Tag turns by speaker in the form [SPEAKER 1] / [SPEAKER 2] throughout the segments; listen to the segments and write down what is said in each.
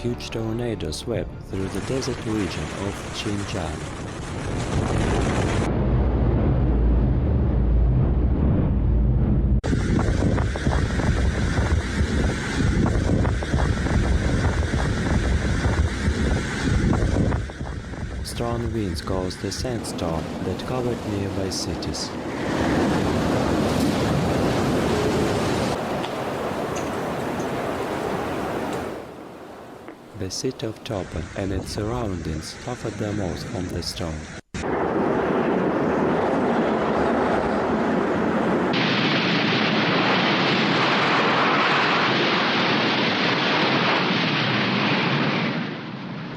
[SPEAKER 1] huge tornado swept through the desert region of Xinjiang. Strong winds caused a sandstorm that covered nearby cities. The city of Turpan and its surroundings suffered the most from the storm.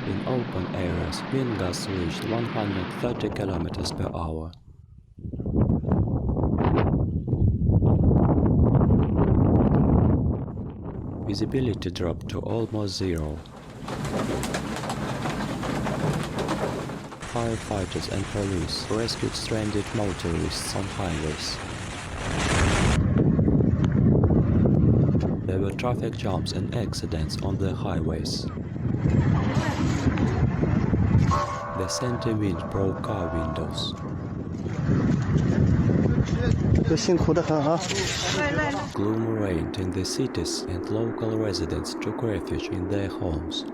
[SPEAKER 1] In open areas, wind gusts reached 130 km per hour. Visibility dropped to almost zero. Firefighters and police rescued stranded motorists on highways. There were traffic jams and accidents on the highways. The sandy wind broke car windows. Gloom reigned in the cities and local residents took refuge in their homes.